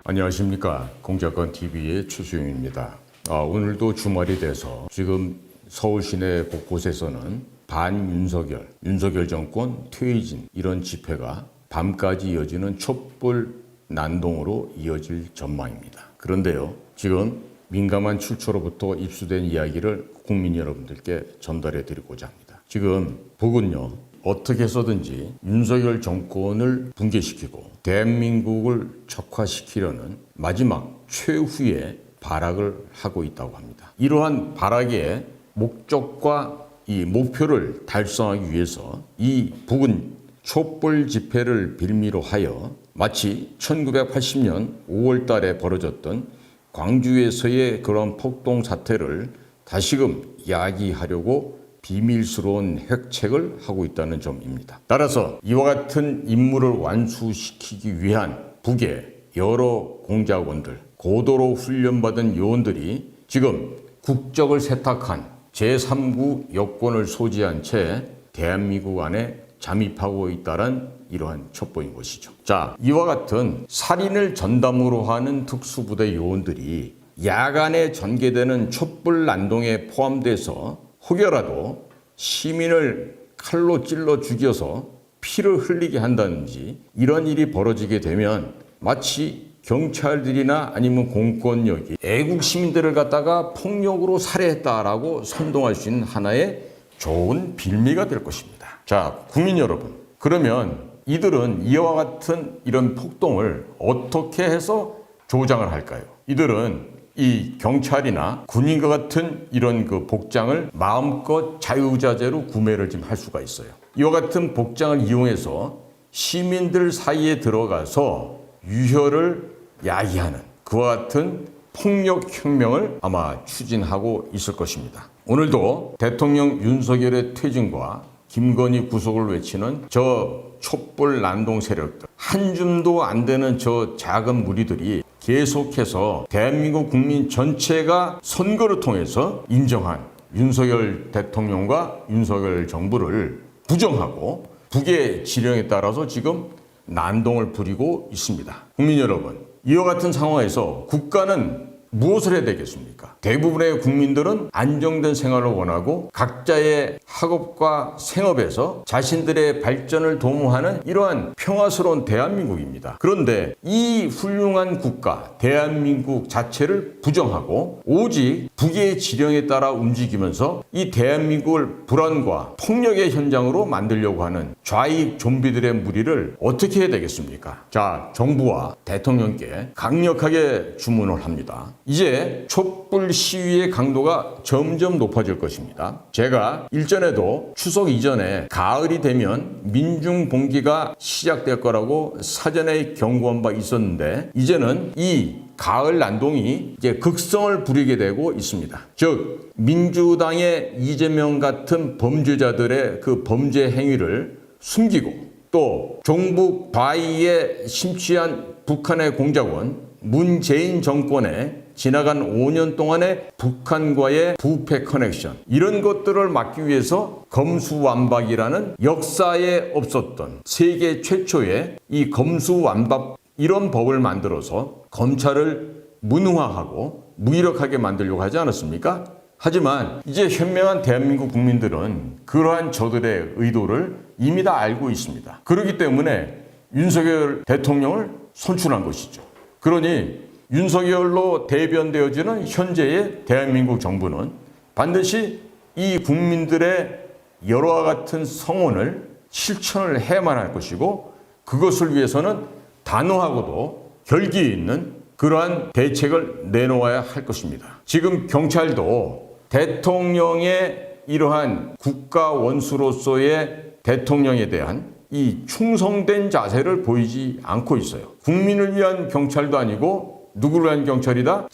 안녕하십니까. 공작권TV의 추수용입니다. 오늘도 주말이 돼서 지금 서울 시내 곳곳에서는 반윤석열, 윤석열 정권 퇴진 이런 집회가 밤까지 이어지는 촛불 난동으로 이어질 전망입니다. 그런데요, 지금 민감한 출처로부터 입수된 이야기를 국민 여러분들께 전달해 드리고자 합니다. 지금 북은요, 어떻게 해서든지 윤석열 정권을 붕괴시키고 대한민국을 척화시키려는 마지막 최후의 발악을 하고 있다고 합니다. 이러한 발악의 목적과 이 목표를 달성하기 위해서 이 북은 촛불 집회를 빌미로 하여 마치 1980년 5월 달에 벌어졌던 광주에서의 그런 폭동 사태를 다시금 야기하려고 비밀스러운 핵책을 하고 있다는 점입니다. 따라서 이와 같은 임무를 완수시키기 위한 북의 여러 공작원들, 고도로 훈련받은 요원들이 지금 국적을 세탁한 제3국 여권을 소지한 채 대한민국 안에 잠입하고 있다는 이러한 첩보인 것이죠. 자, 이와 같은 살인을 전담으로 하는 특수부대 요원들이 야간에 전개되는 촛불 난동에 포함돼서 혹여라도 시민을 칼로 찔러 죽여서 피를 흘리게 한다든지 이런 일이 벌어지게 되면 마치 경찰들이나 아니면 공권력이 애국 시민들을 갖다가 폭력으로 살해했다라고 선동할 수 있는 하나의 좋은 빌미가 될 것입니다. 자, 국민 여러분, 그러면 이들은 이와 같은 이런 폭동을 어떻게 해서 조장을 할까요? 이들은 이 경찰이나 군인과 같은 이런 그 복장을 마음껏 자유자재로 구매를 지금 할 수가 있어요. 이와 같은 복장을 이용해서 시민들 사이에 들어가서 유혈을 야기하는 그와 같은 폭력혁명을 아마 추진하고 있을 것입니다. 오늘도 대통령 윤석열의 퇴진과 김건희 구속을 외치는 저 촛불 난동 세력들, 한 줌도 안 되는 저 작은 무리들이 계속해서 대한민국 국민 전체가 선거를 통해서 인정한 윤석열 대통령과 윤석열 정부를 부정하고 북의 지령에 따라서 지금 난동을 부리고 있습니다. 국민 여러분, 이와 같은 상황에서 국가는 무엇을 해야 되겠습니까? 대부분의 국민들은 안정된 생활을 원하고 각자의 학업과 생업에서 자신들의 발전을 도모하는 이러한 평화스러운 대한민국입니다. 그런데 이 훌륭한 국가, 대한민국 자체를 부정하고 오직 북의 지령에 따라 움직이면서 이 대한민국을 불안과 폭력의 현장으로 만들려고 하는 좌익 좀비들의 무리를 어떻게 해야 되겠습니까? 자, 정부와 대통령께 강력하게 주문을 합니다. 이제 촛불 시위의 강도가 점점 높아질 것입니다. 제가 일전에도 추석 이전에 가을이 되면 민중 봉기가 시작될 거라고 사전에 경고한 바 있었는데 이제는 이 가을 난동이 이제 극성을 부리게 되고 있습니다. 즉 민주당의 이재명 같은 범죄자들의 그 범죄 행위를 숨기고 또 종북 좌익에 심취한 북한의 공작원 문재인 정권의 지나간 5년 동안의 북한과의 부패 커넥션 이런 것들을 막기 위해서 검수완박이라는 역사에 없었던 세계 최초의 이 검수완박 이런 법을 만들어서 검찰을 무능화하고 무기력하게 만들려고 하지 않았습니까? 하지만 이제 현명한 대한민국 국민들은 그러한 저들의 의도를 이미 다 알고 있습니다. 그렇기 때문에 윤석열 대통령을 선출한 것이죠. 그러니 윤석열로 대변되어지는 현재의 대한민국 정부는 반드시 이 국민들의 여러와 같은 성원을 실천을 해야만 할 것이고 그것을 위해서는 단호하고도 결기 있는 그러한 대책을 내놓아야 할 것입니다. 지금 경찰도 대통령의 이러한 국가 원수로서의 대통령에 대한 이 충성된 자세를 보이지 않고 있어요. 국민을 위한 경찰도 아니고 누구를 위한 경찰이다?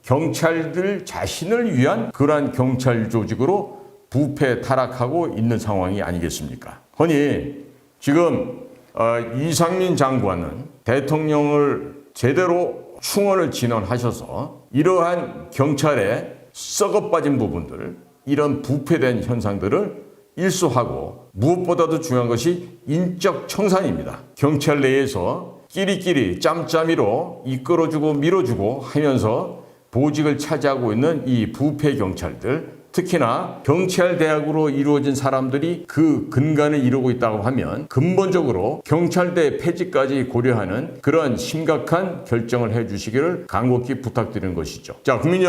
경찰들 자신을 위한 그러한 경찰 조직으로 부패 타락하고 있는 상황이 아니겠습니까? 허니 지금 이상민 장관은 대통령을 제대로 충원을 진언하셔서 이러한 경찰의 썩어빠진 부분들, 이런 부패된 현상들을 일소하고 무엇보다도 중요한 것이 인적 청산입니다. 경찰 내에서 끼리끼리 짬짬이로 이끌어주고 밀어주고 하면서 보직을 차지하고 있는 이 부패 경찰들, 특히나 경찰대학으로 이루어진 사람들이 그 근간을 이루고 있다고 하면 근본적으로 경찰대 폐지까지 고려하는 그런 심각한 결정을 해주시기를 간곡히 부탁드리는 것이죠. 자, 국민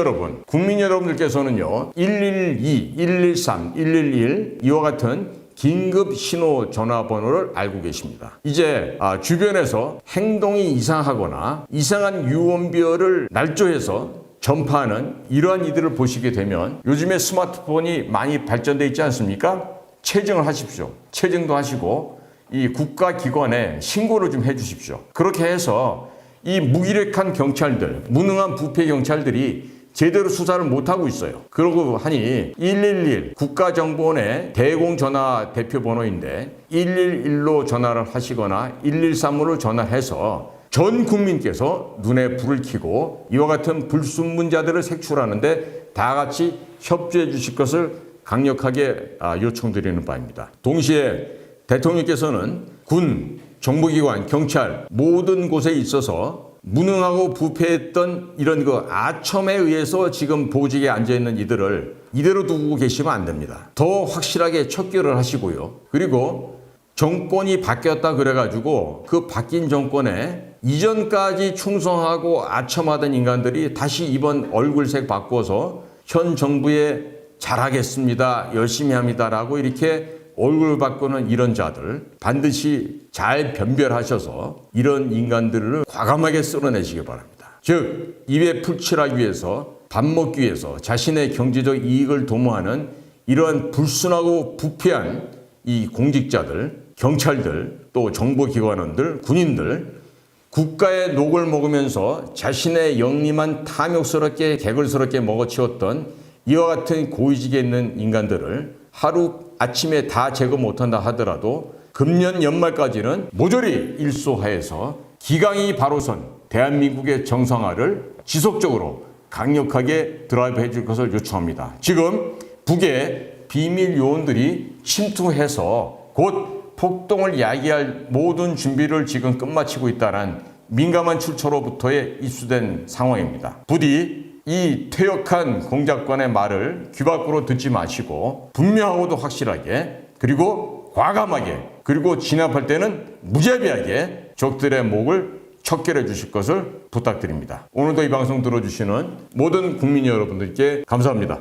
여러분들께서는요 112, 113, 111 이와 같은 긴급 신호 전화번호를 알고 계십니다. 이제 주변에서 행동이 이상하거나 이상한 유언비어를 날조해서 전파하는 이러한 이들을 보시게 되면 요즘에 스마트폰이 많이 발전되어 있지 않습니까? 체증을 하십시오. 체증도 하시고 이 국가기관에 신고를 좀 해주십시오. 그렇게 해서 이 무기력한 경찰들, 무능한 부패 경찰들이 제대로 수사를 못하고 있어요. 그러고 하니 111 국가정보원의 대공전화 대표번호인데 111로 전화를 하시거나 113으로 전화해서 전 국민께서 눈에 불을 켜고 이와 같은 불순문자들을 색출하는데 다 같이 협조해 주실 것을 강력하게 요청드리는 바입니다. 동시에 대통령께서는 군, 정보기관, 경찰 모든 곳에 있어서 무능하고 부패했던 이런 아첨에 의해서 지금 보직에 앉아있는 이들을 이대로 두고 계시면 안 됩니다. 더 확실하게 척결을 하시고요. 그리고 정권이 바뀌었다 그래가지고 그 바뀐 정권에 이전까지 충성하고 아첨하던 인간들이 다시 이번 얼굴색 바꿔서 현 정부에 잘하겠습니다, 열심히 합니다라고 이렇게 얼굴 바꾸는 이런 자들 반드시 잘 변별하셔서 이런 인간들을 과감하게 쓸어내시기 바랍니다. 즉 입에 풀칠하기 위해서 밥 먹기 위해서 자신의 경제적 이익을 도모하는 이러한 불순하고 부패한 이 공직자들, 경찰들, 또 정보기관원들, 군인들 국가의 녹을 먹으면서 자신의 영리만 탐욕스럽게 개걸스럽게 먹어치웠던 이와 같은 고위직에 있는 인간들을 하루 아침에 다 제거 못한다 하더라도 금년 연말까지는 모조리 일소하여서 기강이 바로선 대한민국의 정상화를 지속적으로 강력하게 드라이브 해줄 것을 요청합니다. 지금 북의 비밀 요원들이 침투해서 곧 폭동을 야기할 모든 준비를 지금 끝마치고 있다는 민감한 출처로부터의 입수된 상황입니다. 부디 이 퇴역한 공작관의 말을 귀 밖으로 듣지 마시고 분명하고도 확실하게 그리고 과감하게 그리고 진압할 때는 무자비하게 적들의 목을 척결해 주실 것을 부탁드립니다. 오늘도 이 방송 들어주시는 모든 국민 여러분들께 감사합니다.